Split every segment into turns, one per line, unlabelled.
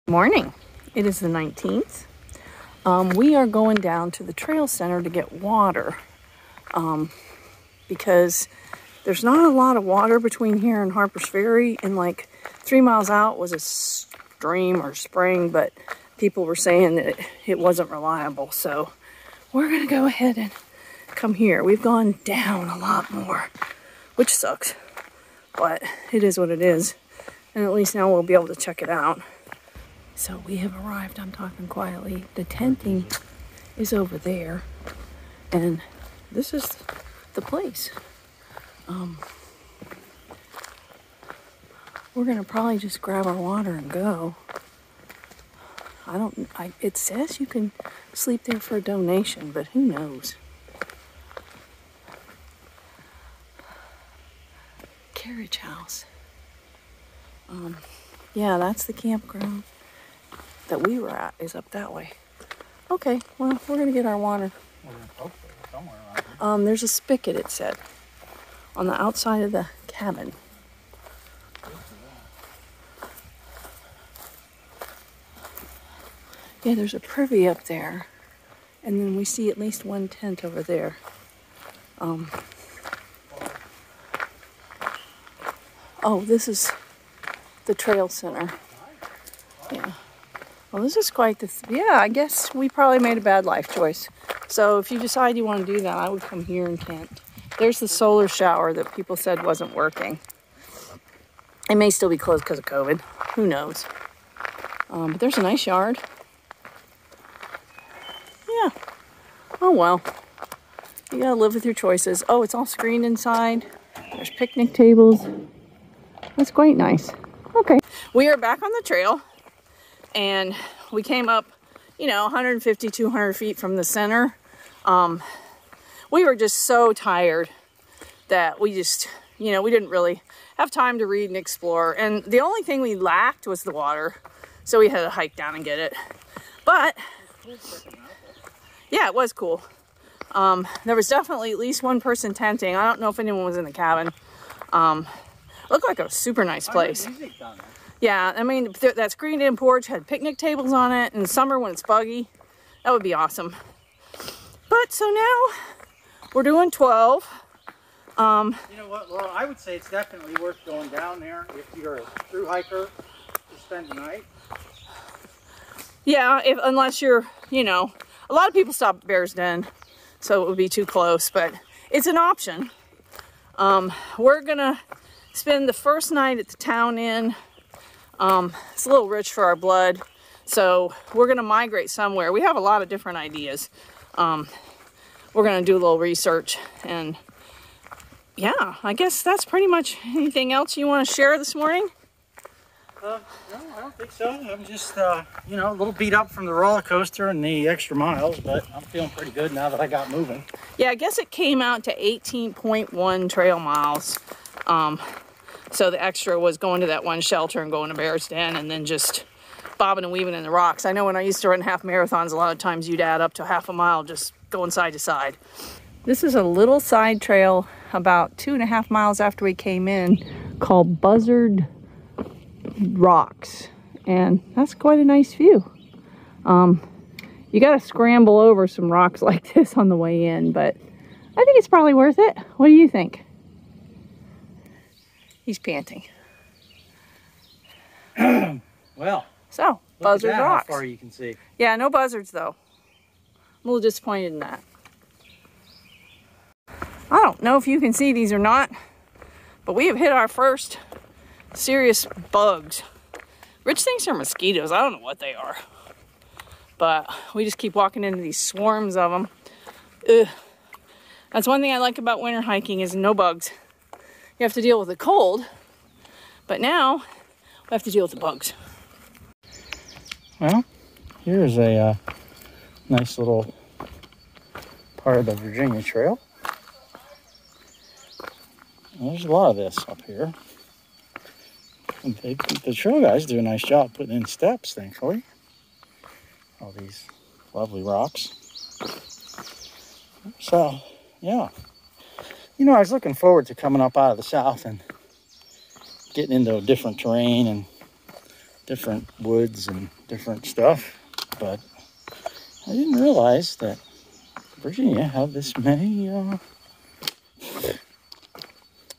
Morning. It is the 19th. We are going down to the trail center to get water because there's not a lot of water between here and Harper's Ferry, and like 3 miles out was a stream or spring, but people were saying that it wasn't reliable. So we're gonna go ahead and come here. We've gone down a lot more, which sucks, but it is what it is. And at least now we'll be able to check it out. So we have arrived. I'm talking quietly. The tenting is over there, and this is the place. We're gonna probably just grab our water and go. It says you can sleep there for a donation, but who knows? Carriage house. Yeah, that's the campground that we were at, is up that way. Okay, well, we're gonna get our water.
We're gonna poke it somewhere around here.
There's a spigot, it said, on the outside of the cabin. Yeah, there's a privy up there, and then we see at least one tent over there. Oh, this is the trail center. Yeah. Well, this is quite the... yeah, I guess we probably made a bad life choice. So if you decide you want to do that, I would come here and tent. There's the solar shower that people said wasn't working. It may still be closed because of COVID. Who knows? But there's a nice yard. Yeah. Oh, well. You gotta live with your choices. Oh, it's all screened inside. There's picnic tables. That's quite nice. Okay. We are back on the trail. And we came up, 150, 200 feet from the center. We were just so tired that we just, we didn't really have time to read and explore. And the only thing we lacked was the water. So we had to hike down and get it. But, yeah, it was cool. There was definitely at least one person tenting. I don't know if anyone was in the cabin. Looked like a super nice place. Yeah, I mean, that screened-in porch had picnic tables on it. In the summer when it's buggy, that would be awesome. But, so now, we're doing 12.
You know what, Laurel, I would say it's definitely worth going down there if you're a through hiker to spend the night.
Yeah, unless you're, a lot of people stop at Bear's Den, so it would be too close, but it's an option. We're gonna spend the first night at the town inn. It's a little rich for our blood, so we're gonna migrate somewhere. We have a lot of different ideas. We're gonna do a little research, and yeah, I guess that's pretty much. Anything else you want to share this morning?
No, I don't think so. I'm just, a little beat up from the roller coaster and the extra miles, but I'm feeling pretty good now that I got moving. Yeah,
I guess it came out to 18.1 trail miles. So the extra was going to that one shelter and going to Bear's Den and then just bobbing and weaving in the rocks. I know when I used to run half marathons, a lot of times you'd add up to half a mile just going side to side. This is a little side trail about 2.5 miles after we came in called Buzzard Rocks. And that's quite a nice view. You got to scramble over some rocks like this on the way in, but I think it's probably worth it. What do you think? He's panting.
Well,
so Buzzard Rocks.
How far you can see.
Yeah, no buzzards though. I'm a little disappointed in that. I don't know if you can see these or not, but we have hit our first serious bugs. Rich thinks they're mosquitoes. I don't know what they are, but we just keep walking into these swarms of them. Ugh. That's one thing I like about winter hiking is no bugs. You have to deal with the cold, but now we have to deal with the bugs.
Well, here's a nice little part of the Virginia Trail. And there's a lot of this up here. And the trail guys do a nice job putting in steps, thankfully. All these lovely rocks. So, yeah. I was looking forward to coming up out of the south and getting into a different terrain and different woods and different stuff, but I didn't realize that Virginia had this many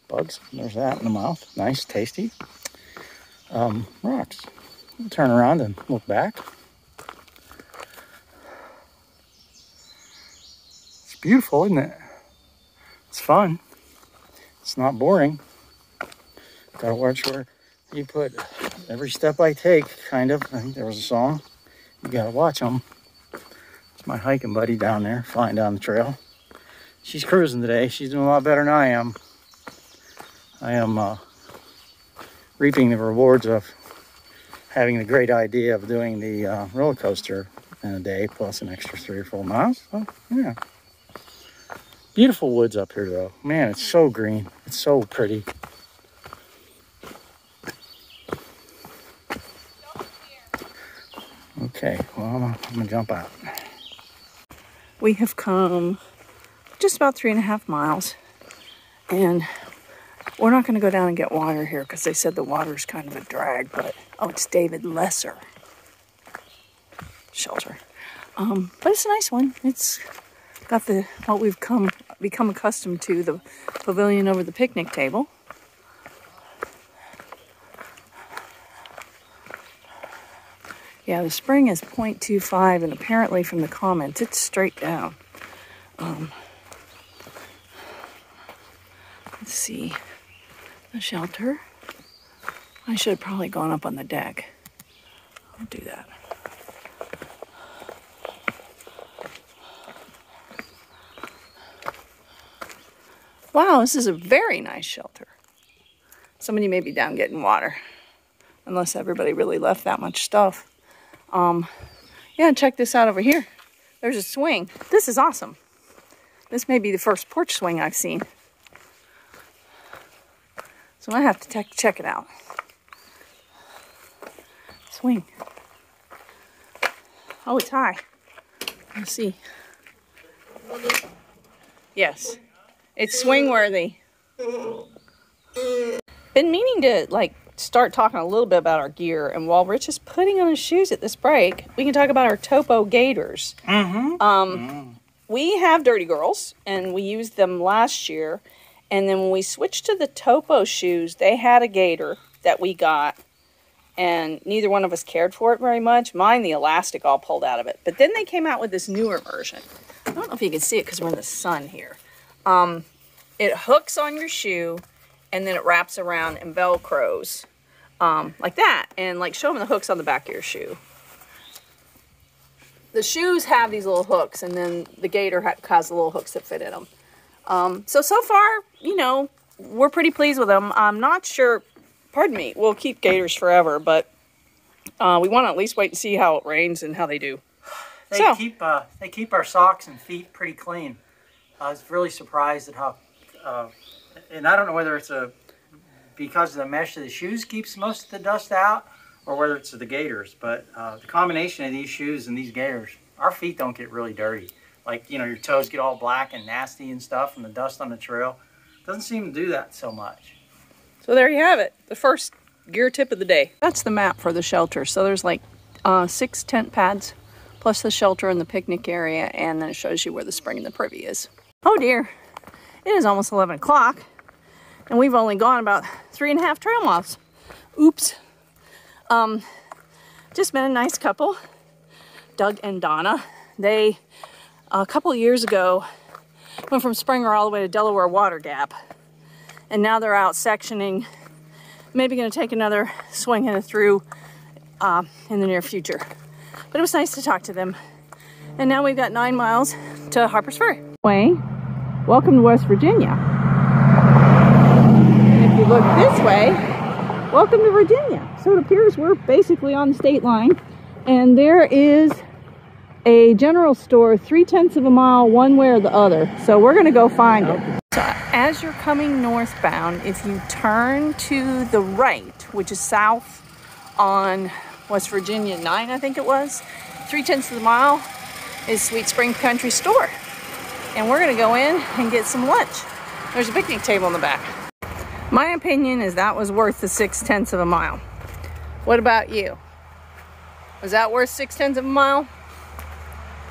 bugs. There's that in the mouth. Nice, tasty rocks. We'll turn around and look back. It's beautiful, isn't it? It's fun. It's not boring. Gotta watch where you put every step I take, kind of. I think there was a song. You gotta watch them. It's my hiking buddy down there, flying down the trail. She's cruising today. She's doing a lot better than I am. I am reaping the rewards of having the great idea of doing the roller coaster in a day, plus an extra 3 or 4 miles. So, yeah. Beautiful woods up here, though. Man, it's so green. It's so pretty. Okay, well, I'm gonna jump out.
We have come just about 3.5 miles, and we're not going to go down and get water here because they said the water is kind of a drag, but oh, it's David Lesser shelter. But it's a nice one. It's got the what we've become accustomed to, the pavilion over the picnic table. Yeah, the spring is 0.25, and apparently from the comments, it's straight down. Let's see. The shelter. I should have probably gone up on the deck. I'll do that. Wow, this is a very nice shelter. Somebody may be down getting water, unless everybody really left that much stuff. Yeah, check this out over here. There's a swing. This is awesome. This may be the first porch swing I've seen. So I have to check it out. Swing. Oh, it's high. Let's see. Yes. It's swing worthy. Been meaning to start talking a little bit about our gear, and while Rich is putting on his shoes at this break, we can talk about our Topo Gators. We have Dirty Girls, and we used them last year, and then when we switched to the Topo shoes, they had a gator that we got, and neither one of us cared for it very much. Mine, the elastic all pulled out of it, but then they came out with this newer version. I don't know if you can see it because we're in the sun here. It hooks on your shoe, and then it wraps around and velcros like that, and show them the hooks on the back of your shoe. The shoes have these little hooks, and then the gator has the little hooks that fit in them. So far, we're pretty pleased with them. I'm not sure, pardon me, we'll keep gators forever, but we want to at least wait and see how it rains and how they do.
They keep our socks and feet pretty clean. I was really surprised at how, and I don't know whether it's because the mesh of the shoes keeps most of the dust out, or whether it's the gators, but the combination of these shoes and these gators, our feet don't get really dirty. Your toes get all black and nasty and stuff from the dust on the trail. Doesn't seem to do that so much.
So there you have it, the first gear tip of the day. That's the map for the shelter. So there's 6 tent pads, plus the shelter and the picnic area, and then it shows you where the spring and the privy is. Oh dear, it is almost 11 o'clock, and we've only gone about 3.5 trail miles. Oops. Just met a nice couple, Doug and Donna. They, a couple years ago, went from Springer all the way to Delaware Water Gap, and now they're out sectioning, maybe going to take another swing in a Thru in the near future. But it was nice to talk to them. And now we've got 9 miles to Harper's Ferry. Welcome to West Virginia. And if you look this way, welcome to Virginia. So it appears we're basically on the state line, and there is a general store 3/10 of a mile one way or the other. So we're gonna go find it. So as you're coming northbound, if you turn to the right, which is south on West Virginia 9, I think it was, 3/10 of the mile is Sweet Spring Country Store. And we're gonna go in and get some lunch. There's a picnic table in the back. My opinion is that was worth the 6/10 of a mile. What about you? Was that worth 6/10 of a mile?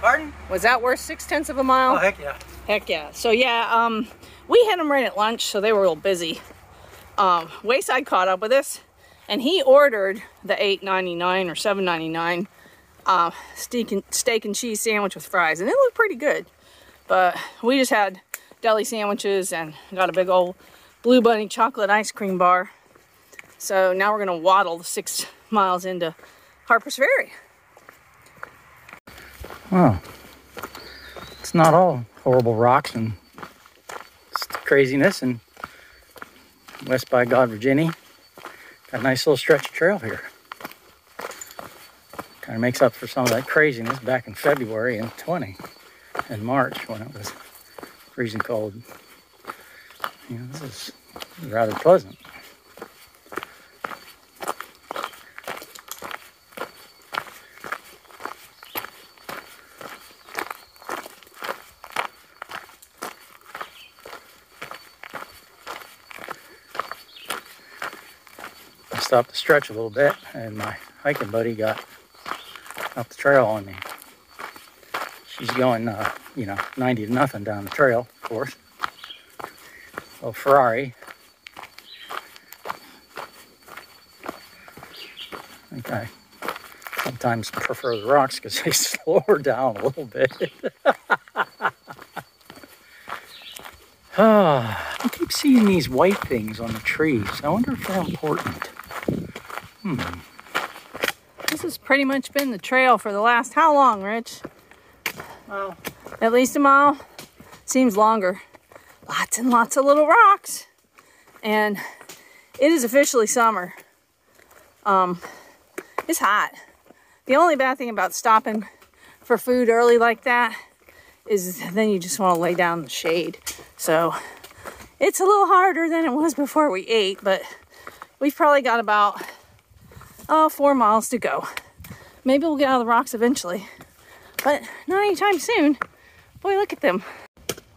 Pardon?
Was that worth 6/10 of a mile?
Oh, heck yeah.
Heck yeah. So yeah, we had them right at lunch, so they were real busy. Wayside caught up with us, and he ordered the $8.99 or $7.99 steak and cheese sandwich with fries, and it looked pretty good. But we just had deli sandwiches and got a big old Blue Bunny chocolate ice cream bar. So now we're gonna waddle the 6 miles into Harper's Ferry.
Wow. It's not all horrible rocks and craziness. And west by God, Virginia, got a nice little stretch of trail here. Kind of makes up for some of that craziness back in February and March when it was freezing cold. You know, this is rather pleasant. I stopped to stretch a little bit, and my hiking buddy got up the trail on me. She's going, you know, 90 to nothing down the trail, of course. Oh, Ferrari. I think I sometimes prefer the rocks because they slow her down a little bit. I keep seeing these white things on the trees. I wonder if they're important.
This has pretty much been the trail for the last, how long, Rich?
Well,
at least a mile. Seems longer. Lots and lots of little rocks. And it is officially summer. It's hot. The only bad thing about stopping for food early like that is then you just want to lay down in the shade. So it's a little harder than it was before we ate, but we've probably got about 4 miles to go. Maybe we'll get out of the rocks eventually, but not anytime soon. Boy, look at them.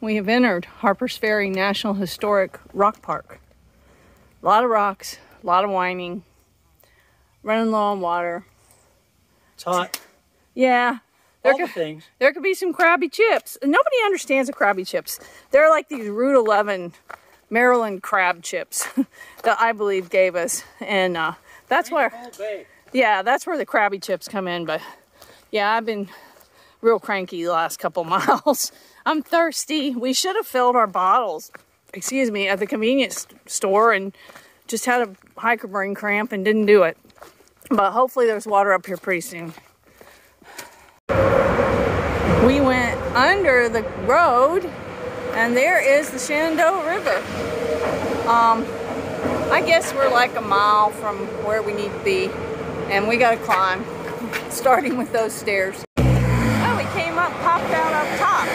We have entered Harper's Ferry National Historic Rock Park. A lot of rocks, a lot of whining, running low on water.
it's hot.
Yeah.
All the things.
There could be some Krabby Chips. Nobody understands the Krabby Chips. They're like these Route 11 Maryland crab chips that I believe gave us. And that's where, yeah, that's where the Krabby Chips come in. But yeah, I've been real cranky the last couple miles. I'm thirsty. We should have filled our bottles, excuse me, at the convenience store and just had a hiker brain cramp and didn't do it. But hopefully there's water up here pretty soon. We went under the road and there is the Shenandoah River. I guess we're like a mile from where we need to be and we gotta climb, starting with those stairs. Oh, we came up, popped out up top.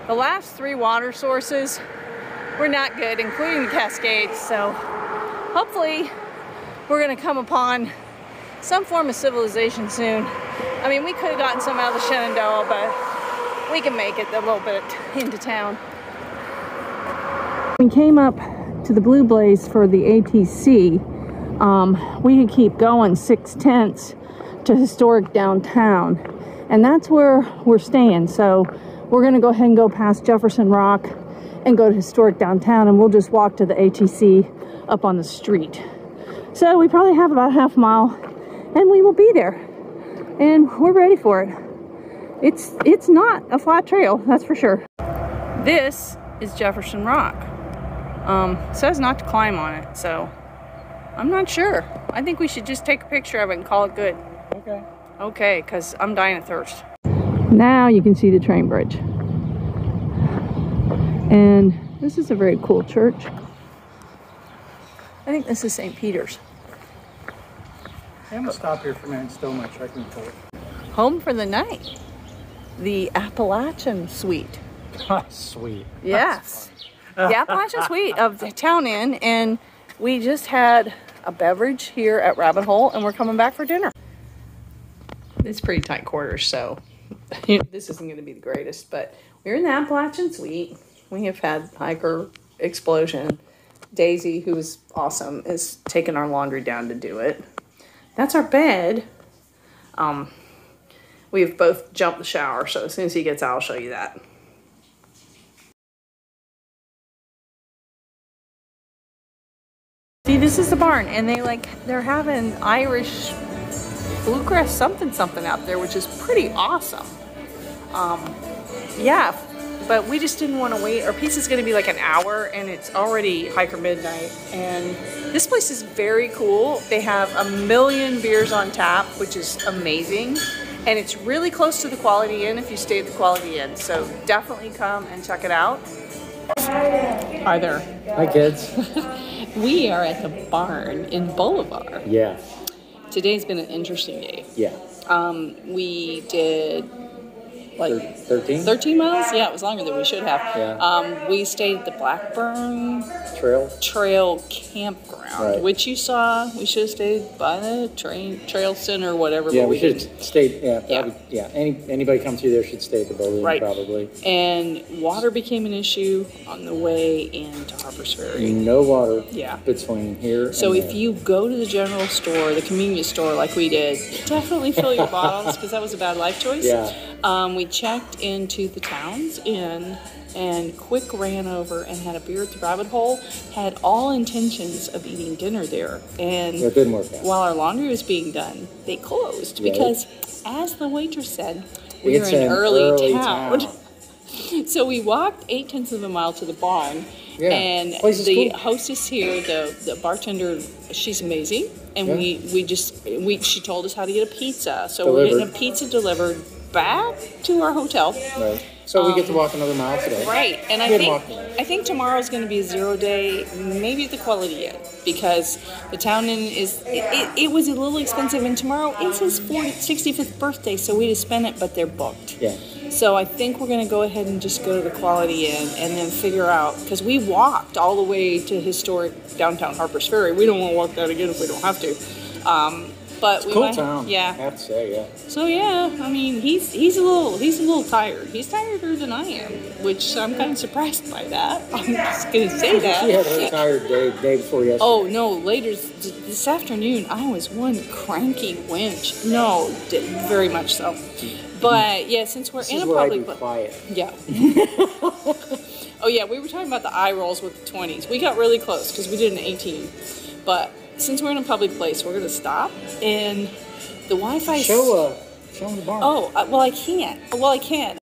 The last 3 water sources were not good, including the Cascades, so hopefully we're gonna come upon some form of civilization soon. I mean, we could have gotten some out of the Shenandoah, but we can make it a little bit into town. We came up to the Blue Blaze for the ATC. We could keep going 6/10 to historic downtown, and that's where we're staying. So we're gonna go ahead and go past Jefferson Rock and go to historic downtown, and we'll just walk to the ATC up on the street. So we probably have about half a mile and we will be there, and we're ready for it. It's not a flat trail, that's for sure. This is Jefferson Rock. It says not to climb on it, so I'm not sure. I think we should just take a picture of it and call it good.
Okay.
Okay, because I'm dying of thirst. Now you can see the train bridge. And this is a very cool church. I think this is St. Peter's.
I'm gonna stop here for a minute and stow my trekking pole.
Home for the night. The Appalachian Suite.
Sweet.
Yes. The Appalachian Suite of the Town Inn, and we just had a beverage here at Rabbit Hole, and we're coming back for dinner. It's pretty tight quarters, so this isn't going to be the greatest, but we're in the Appalachian Suite. We have had hiker explosion. Daisy, who is awesome, is taking our laundry down to do it. That's our bed. We've both jumped the shower, so as soon as he gets out, I'll show you that. See, this is the barn, and they're having Irish bluegrass something out there, which is pretty awesome. Yeah, but we just didn't want to wait. Our pizza's going to be like an hour, and it's already hiker midnight. And this place is very cool. They have 1,000,000 beers on tap, which is amazing. And it's really close to the Quality Inn if you stay at the Quality Inn. So definitely come and check it out. Hi there.
Hi, kids.
We are at the barn in Boulevard.
Yeah.
Today's been an interesting day.
Yeah.
We did like
13
miles. Yeah, it was longer than we should have.
Yeah.
We stayed at the Blackburn
Trail
campground,
right.
which you saw. We should have stayed by the trail center or whatever.
Yeah,
but
we should have stayed. Yeah. Anybody come through there should stay at the building,
right.
Probably.
And water became an issue on the way into Harper's Ferry.
No water.
Yeah.
Between here.
So
and
if you go to the general store, the convenience store, like we did, definitely fill your bottles because that was a bad life choice.
Yeah.
We checked into the Towns Inn and quick ran over and had a beer at the Rabbit Hole. Had all intentions of eating dinner there, and
it didn't work out.
While our laundry was being done, they closed because, as the waitress said, we're
it's
in early town. So we walked 0.8 of a mile to the barn.
Yeah,
and the hostess here, the bartender, she's amazing. And she told us how to get a pizza. So we're getting a pizza delivered back to our hotel.
Right. So we get to walk another mile today.
Right. And I think tomorrow's going to be a 0 day, maybe at the Quality Inn, because the Town Inn it was a little expensive, and tomorrow is his 65th birthday, so we'd have spent it, but they're booked.
Yeah.
So I think we're going to go ahead and just go to the Quality Inn and then figure out, because we walked all the way to historic downtown Harper's Ferry. We don't want to walk that again if we don't have to. But
it's a cool town.
Yeah.
I have to say, yeah.
So yeah, I mean, he's a little tired. He's tireder than I am, which I'm kind of surprised by that. I'm just gonna say that.
She had a tired day before yesterday.
Oh no, later this afternoon I was one cranky wench. No, very much so. But yeah, since we're in a public,
quiet.
Yeah. Oh yeah, we were talking about the eye rolls with the 20s. We got really close because we did an 18, but since we're in a public place, we're gonna stop, and the Wi-Fi.
Show them the barn.
Oh, well, I can't. Well, I can.